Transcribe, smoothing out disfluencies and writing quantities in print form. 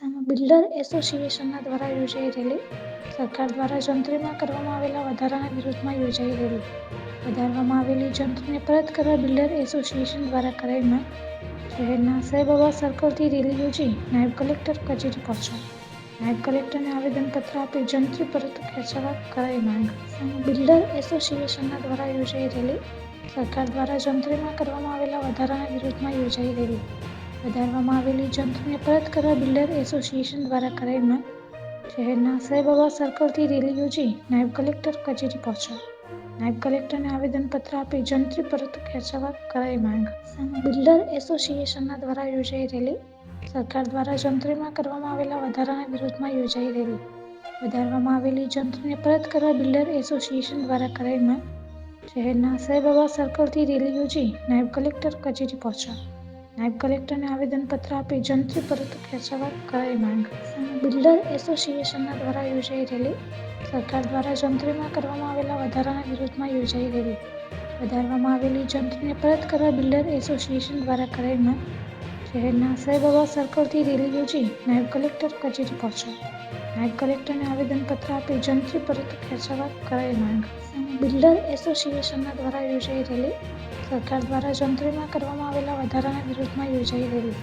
Builder એસોસિએશનના દ્વારા યોજાઈ રેલી. સરકાર દ્વારા જંત્રીમાં કરવામાં આવેલા વધારાના વિરોધમાં યોજાઈ રેલી. વધારવામાં આવેલી જંત્રીને પરત કરવા બિલ્ડર એસોસિએશન દ્વારા કરાઈ માંગ. શહેરના સાંઈબાબા સર્કલથી રેલી યોજી નાયબ કલેક્ટર કચેરી પહોંચ્યા. નાયબ કલેક્ટરને આવેદનપત્ર આપી જંત્રી પરત ખેંચવા કરાઈ માંગ. બિલ્ડર એસોસિએશનના દ્વારા યોજાઈ રેલી. સરકાર દ્વારા જંત્રીમાં કરવામાં આવેલા વધારાના વિરોધમાં યોજાઈ રેલી. વધારવામાં આવેલી જંત્રીને પરત કરવા બિલ્ડર એસોસિએશન દ્વારા કરાઈ માંગ. શહેરના સાંઈબાબા સર્કલથી રેલી યોજી નાયબ કલેક્ટર કચેરી પહોંચ્યા. નાયબ કલેક્ટરને આવેદનપત્ર આપી જંત્રી પરત ખેંચવા કરાઈ માંગ. બિલ્ડર એસોસિએશનના દ્વારા યોજાઈ રેલી. સરકાર દ્વારા જંત્રીમાં કરવામાં આવેલા વધારાના વિરોધમાં યોજાઈ રેલી. વધારવામાં આવેલી જંત્રીને પરત કરવા બિલ્ડર એસોસિએશન દ્વારા કરાઈ માંગ. શહેરના સાંઈબાબા સર્કલથી રેલી યોજી નાયબ કલેક્ટર કચેરી પહોંચ્યા. નાયબ કલેક્ટરને આવેદનપત્ર આપી જંત્રી પરત ખેંચવા કરાઈ માંગ. બિલ્ડર એસોસિએશનના દ્વારા યોજાઈ રેલી. સરકાર દ્વારા જંત્રીમાં કરવામાં આવેલા વધારાના વિરોધમાં યોજાઈ રેલી. વધારવામાં આવેલી જંત્રીને પરત કરવા બિલ્ડર એસોસિએશન દ્વારા કરાઈ માંગ. શહેરના સાંઈબાબા સર્કલથી રેલી યોજી નાયબ કલેક્ટર કચેરી પહોંચ્યા. નાયબ કલેક્ટરને આવેદનપત્ર આપી જંત્રી પરત ખેંચવા કરાઈ માંગ. બિલ્ડર એસોસિએશનના દ્વારા યોજાઈ રેલી. સરકાર દ્વારા જંત્રીમાં કરવામાં આવેલા વધારાના વિરોધમાં યોજાઈ રેલી.